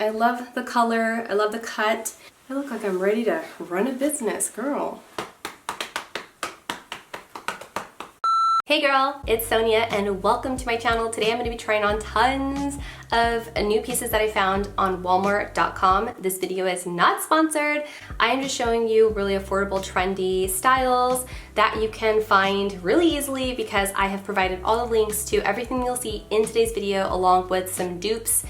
I love the color, I love the cut. I look like I'm ready to run a business, girl. Hey girl, it's Sonia and welcome to my channel. Today I'm going to be trying on tons of new pieces that I found on Walmart.com. This video is not sponsored. I am just showing you really affordable, trendy styles that you can find really easily because I have provided all the links to everything you'll see in today's video along with some dupes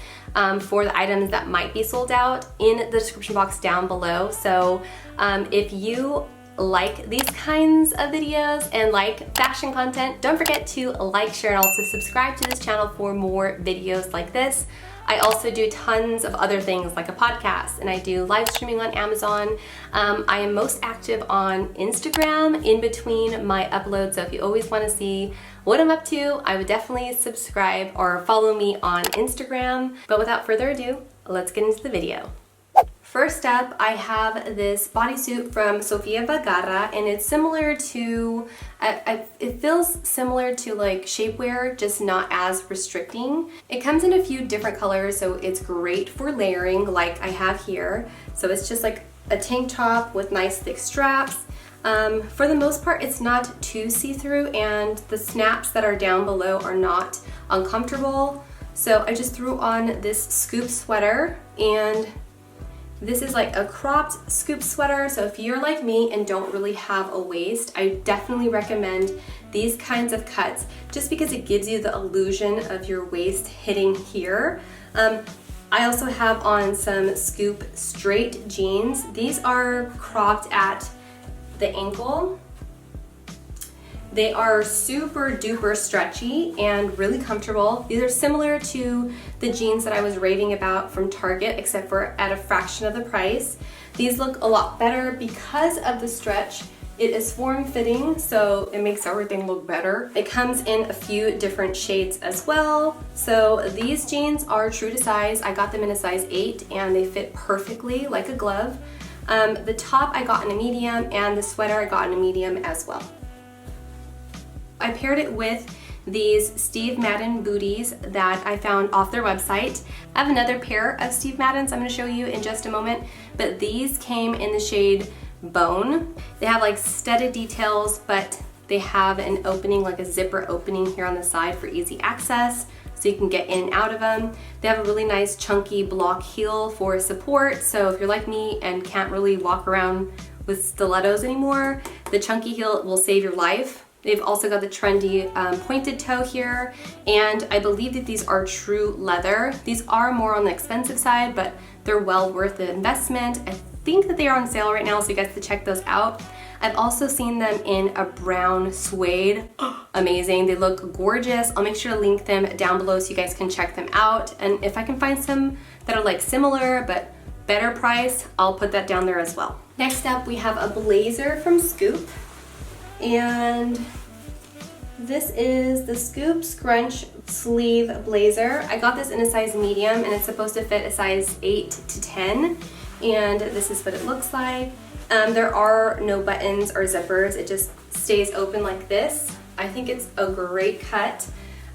for the items that might be sold out in the description box down below. So if you like these kinds of videos and like fashion content, don't forget to like, share, and also subscribe to this channel for more videos like this. I also do tons of other things like a podcast, and I do live streaming on Amazon. I am most active on Instagram in between my uploads, so if you always want to see what I'm up to, I would definitely subscribe or follow me on Instagram. But without further ado, let's get into the video. First up, I have this bodysuit from Sofia Vergara, and it's similar to, it feels similar to like shapewear, just not as restricting. It comes in a few different colors, so it's great for layering like I have here. So it's just like a tank top with nice thick straps. For the most part, it's not too see-through, and the snaps that are down below are not uncomfortable. So I just threw on this scoop sweater, and this is like a cropped scoop sweater, so if you're like me and don't really have a waist, I definitely recommend these kinds of cuts just because it gives you the illusion of your waist hitting here. I also have on some scoop straight jeans. These are cropped at the ankle. They are super duper stretchy and really comfortable. These are similar to the jeans that I was raving about from Target, except for at a fraction of the price. These look a lot better because of the stretch. It is form-fitting, so it makes everything look better. It comes in a few different shades as well. So these jeans are true to size. I got them in a size 8 and they fit perfectly like a glove. The top I got in a medium, and the sweater I got in a medium as well. I paired it with these Steve Madden booties that I found off their website. I have another pair of Steve Maddens I'm going to show you in just a moment, but these came in the shade Bone. They have like studded details, but they have an opening, like a zipper opening here on the side for easy access, so you can get in and out of them. They have a really nice chunky block heel for support, so if you're like me and can't really walk around with stilettos anymore, the chunky heel will save your life. They've also got the trendy pointed toe here, and I believe that these are true leather. These are more on the expensive side, but they're well worth the investment. I think that they are on sale right now, so you guys can check those out. I've also seen them in a brown suede. Amazing, they look gorgeous. I'll make sure to link them down below so you guys can check them out. And if I can find some that are like similar but better price, I'll put that down there as well. Next up, we have a blazer from Scoop. And this is the Scoop Scrunch sleeve blazer. I got this in a size medium, and it's supposed to fit a size 8 to 10. And this is what it looks like. There are no buttons or zippers. It just stays open like this. I think it's a great cut.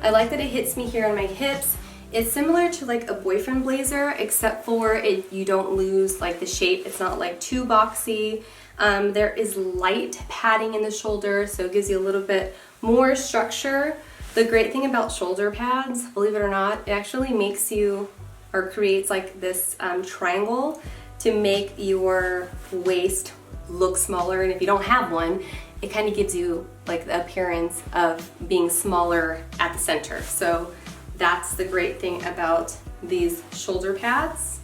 I like that it hits me here on my hips. It's similar to like a boyfriend blazer, except for you don't lose like the shape. It's not like too boxy. There is light padding in the shoulder, so it gives you a little bit more structure. The great thing about shoulder pads, believe it or not, it actually makes you, or creates like this triangle to make your waist look smaller. And if you don't have one, it kind of gives you like the appearance of being smaller at the center. So that's the great thing about these shoulder pads.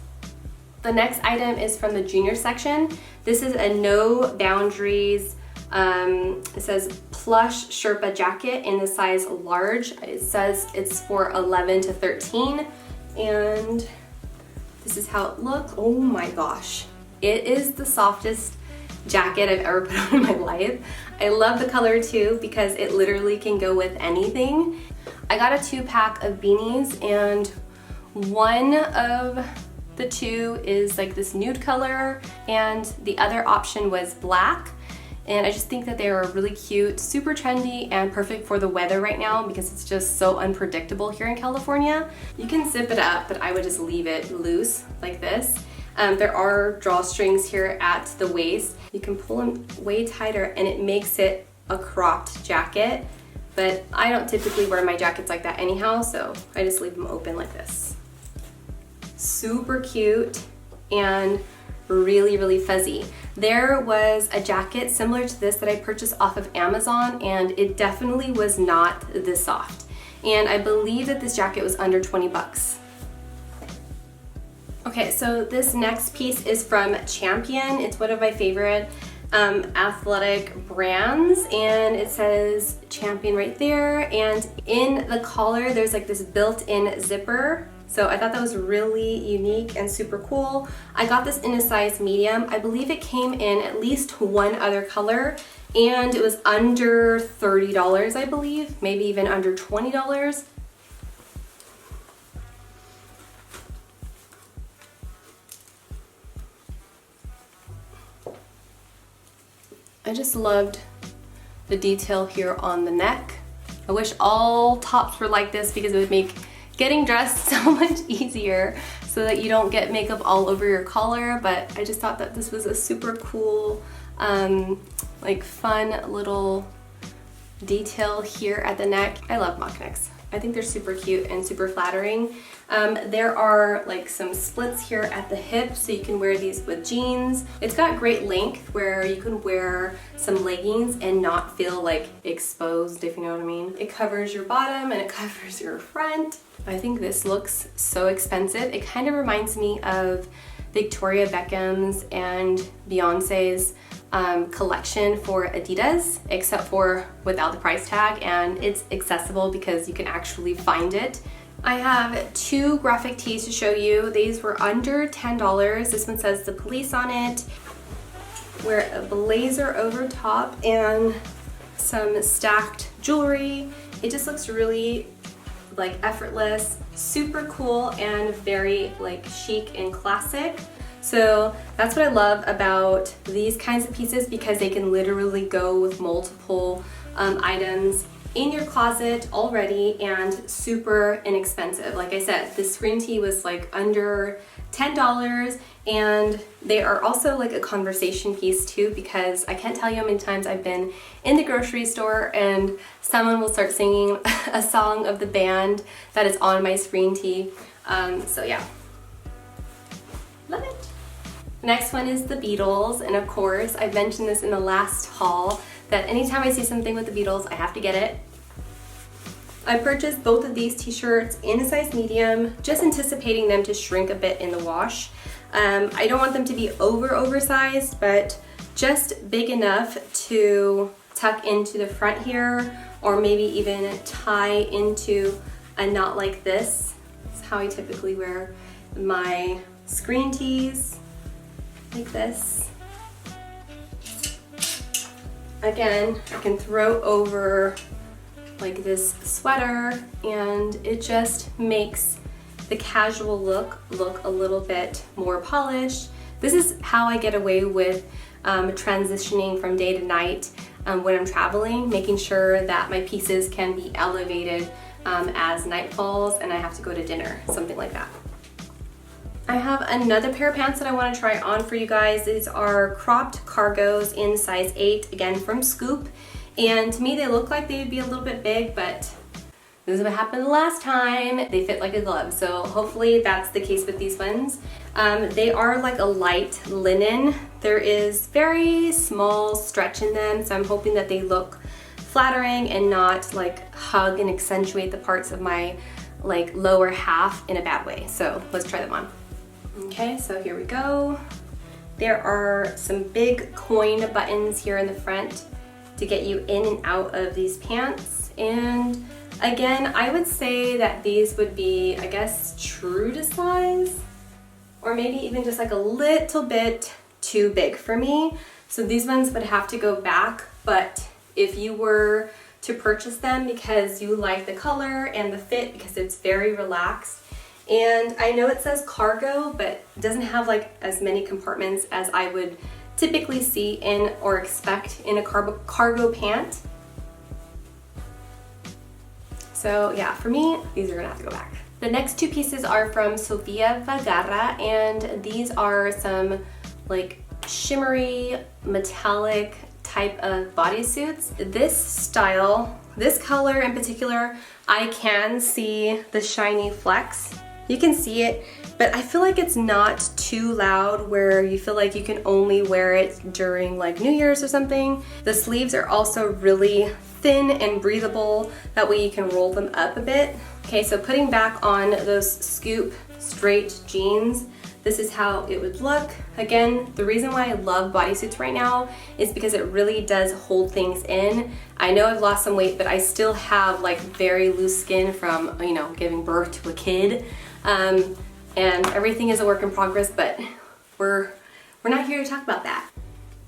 The next item is from the junior section. This is a no boundaries, it says plush Sherpa jacket in the size large. It says it's for 11 to 13, and this is how it looks. Oh my gosh. It is the softest jacket I've ever put on in my life. I love the color too because it literally can go with anything. I got a 2-pack of beanies, and one of the two is like this nude color, and the other option was black. And I just think that they are really cute, super trendy, and perfect for the weather right now because it's just so unpredictable here in California. You can zip it up, but I would just leave it loose. like this. There are drawstrings here at the waist. You can pull them way tighter and it makes it a cropped jacket, but I don't typically wear my jackets like that anyhow, so I just leave them open like this. Super cute and really, really fuzzy. There was a jacket similar to this that I purchased off of Amazon, and it definitely was not this soft. And I believe that this jacket was under 20 bucks. Okay, so this next piece is from Champion. It's one of my favorite athletic brands, and it says Champion right there, and in the collar there's like this built-in zipper. So I thought that was really unique and super cool. I got this in a size medium. I believe it came in at least one other color, and it was under $30, I believe, maybe even under $20. I just loved the detail here on the neck. I wish all tops were like this because it would make getting dressed so much easier so that you don't get makeup all over your collar, but I just thought that this was a super cool, like fun little detail here at the neck. I love mock necks. I think they're super cute and super flattering. There are like some splits here at the hip, so you can wear these with jeans. It's got great length where you can wear some leggings and not feel like exposed, if you know what I mean. It covers your bottom and it covers your front. I think this looks so expensive. It kind of reminds me of Victoria Beckham's and Beyonce's collection for Adidas, except for without the price tag, and it's accessible because you can actually find it. I have two graphic tees to show you. These were under $10. This one says The Police on it. Wear a blazer over top and some stacked jewelry. It just looks really like effortless, super cool, and very like chic and classic. So that's what I love about these kinds of pieces, because they can literally go with multiple items in your closet already and super inexpensive. Like I said, this green tee was like under $10, and they are also like a conversation piece too, because I can't tell you how many times I've been in the grocery store and someone will start singing a song of the band that is on my screen tee. So yeah, love it. Next one is the Beatles, and of course I've mentioned this in the last haul that anytime I see something with the Beatles I have to get it. I purchased both of these t-shirts in a size medium, just anticipating them to shrink a bit in the wash. I don't want them to be oversized, but just big enough to tuck into the front here, or maybe even tie into a knot like this. That's how I typically wear my screen tees, like this. Again, I can throw over like this sweater, and it just makes the casual look a little bit more polished. This is how I get away with transitioning from day to night when I'm traveling, making sure that my pieces can be elevated as night falls and I have to go to dinner, something like that. I have another pair of pants that I want to try on for you guys. These are cropped cargos in size 8, again from Scoop. And to me, they look like they would be a little bit big, but this is what happened the last time. They fit like a glove, so hopefully that's the case with these ones. They are like a light linen. There is very small stretch in them, so I'm hoping that they look flattering and not like hug and accentuate the parts of my like lower half in a bad way. So let's try them on. Okay, so here we go. There are some big coin buttons here in the front to get you in and out of these pants. And again, I would say that these would be, I guess, true to size, or maybe even just like a little bit too big for me. So these ones would have to go back, but if you were to purchase them because you like the color and the fit, because it's very relaxed, and I know it says cargo, but it doesn't have like as many compartments as I would typically see in or expect in a cargo pant. So yeah, for me, these are gonna have to go back. The next two pieces are from Sofia Vergara, and these are some like shimmery metallic type of bodysuits. This style, this color in particular, I can see the shiny flecks. You can see it, but I feel like it's not too loud where you feel like you can only wear it during like New Year's or something. The sleeves are also really thin and breathable. That way you can roll them up a bit. Okay, so putting back on those scoop straight jeans, this is how it would look. Again, the reason why I love bodysuits right now is because it really does hold things in. I know I've lost some weight, but I still have like very loose skin from, you know, giving birth to a kid. And everything is a work in progress, but we're not here to talk about that.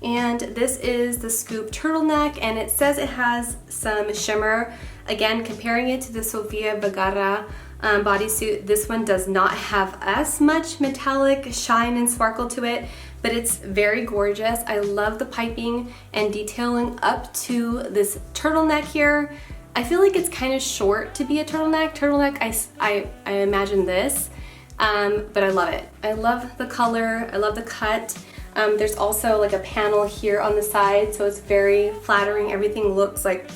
And this is the scoop turtleneck, and it says it has some shimmer. Again, comparing it to the Sofia Vergara bodysuit, this one does not have as much metallic shine and sparkle to it, but it's very gorgeous. I love the piping and detailing up to this turtleneck here. I feel like it's kind of short to be a turtleneck. I imagine this, but I love it. I love the color, I love the cut. There's also like a panel here on the side, so it's very flattering. Everything looks like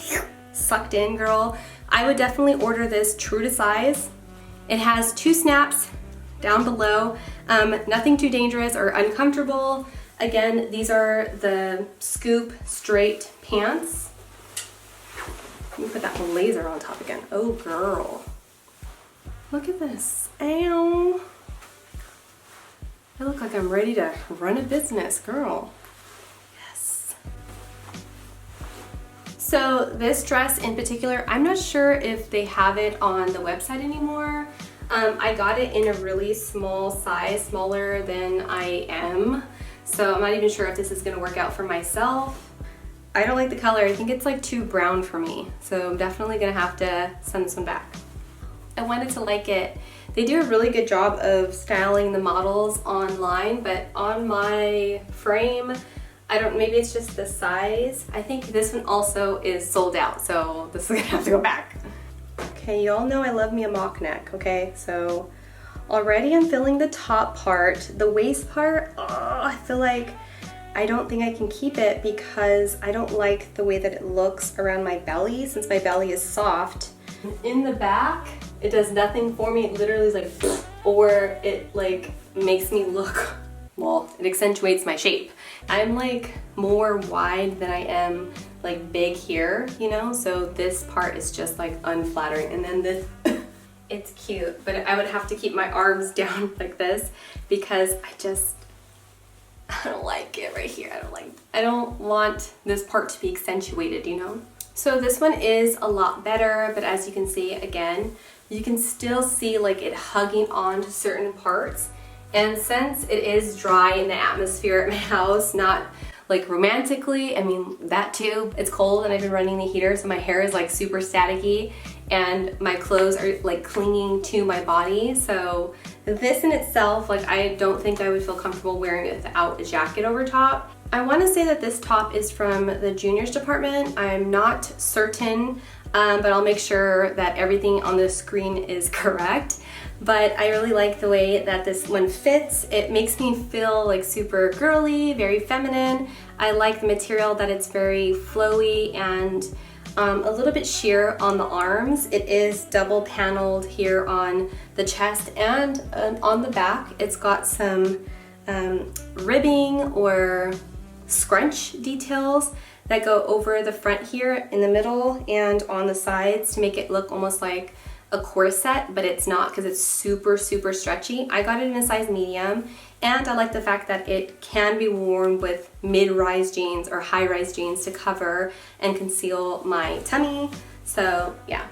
sucked in, girl. I would definitely order this true to size. It has 2 snaps down below, nothing too dangerous or uncomfortable. Again, these are the scoop straight pants. Let me put that blazer on top again. Oh girl, look at this. Ow. I look like I'm ready to run a business, girl. Yes. So this dress in particular, I'm not sure if they have it on the website anymore. I got it in a really small size, smaller than I am. So I'm not even sure if this is gonna work out for myself. I don't like the color. I think it's like too brown for me. So I'm definitely gonna have to send this one back. I wanted to like it. They do a really good job of styling the models online, but on my frame, maybe it's just the size. I think this one also is sold out, so this is gonna have to go back. Okay, y'all know I love me a mock neck, okay? So already I'm feeling the top part. The waist part, I feel like I don't think I can keep it because I don't like the way that it looks around my belly since my belly is soft. In the back, it does nothing for me. It literally is like, or it like makes me look, well, it accentuates my shape. I'm like more wide than I am like big here, you know? So this part is just like unflattering. And then this, it's cute, but I would have to keep my arms down like this because I don't like it right here. I don't want this part to be accentuated, you know? So this one is a lot better, but as you can see, again, you can still see like it hugging on to certain parts. And since it is dry in the atmosphere at my house, not like romantically, I mean, that too, it's cold and I've been running the heater, so my hair is like super staticky and my clothes are like clinging to my body. So this in itself, like I don't think I would feel comfortable wearing it without a jacket over top. I want to say that this top is from the juniors department. I'm not certain, but I'll make sure that everything on the screen is correct. But I really like the way that this one fits. It makes me feel like super girly, very feminine. I like the material that it's very flowy and a little bit sheer on the arms. It is double paneled here on the chest and on the back. It's got some ribbing or scrunch details that go over the front here in the middle and on the sides to make it look almost like a corset, but it's not because it's super stretchy. I got it in a size medium, and I like the fact that it can be worn with mid-rise jeans or high-rise jeans to cover and conceal my tummy. So yeah,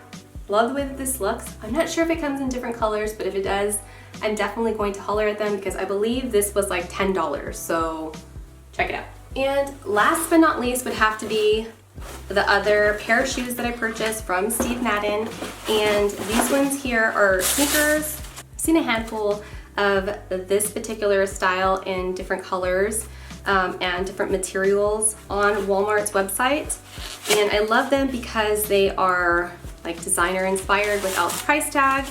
love the way that this looks. I'm not sure if it comes in different colors, but if it does, I'm definitely going to holler at them because I believe this was like $10, so check it out. And last but not least would have to be the other pair of shoes that I purchased from Madden, and these ones here are sneakers. I've seen a handful of this particular style in different colors and different materials on Walmart's website, and I love them because they are like designer inspired without the price tag.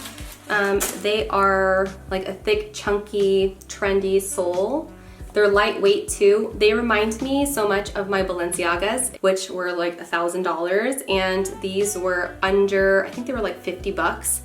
They are like a thick, chunky, trendy sole. They're lightweight too. They remind me so much of my Balenciagas, which were like $1,000, and these were under, I think they were like 50 bucks.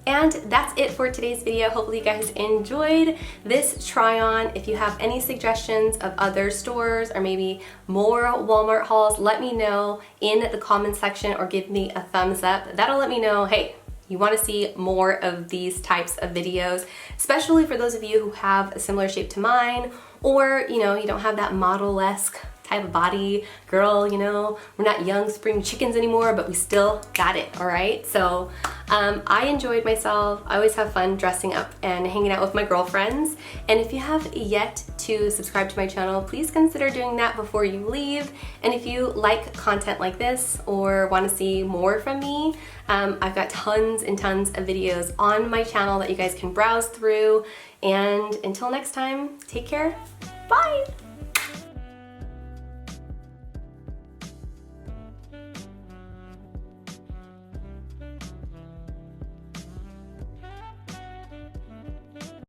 And that's it for today's video. Hopefully you guys enjoyed this try on. If you have any suggestions of other stores or maybe more Walmart hauls, let me know in the comments section or give me a thumbs up. That'll let me know, hey, you want to see more of these types of videos, especially for those of you who have a similar shape to mine, or you know, you don't have that model-esque type of body. Girl, you know, we're not young spring chickens anymore, but we still got it, all right? So I enjoyed myself. I always have fun dressing up and hanging out with my girlfriends. And if you have yet to subscribe to my channel, please consider doing that before you leave. And if you like content like this or want to see more from me, I've got tons and tons of videos on my channel that you guys can browse through. And until next time, take care. Bye.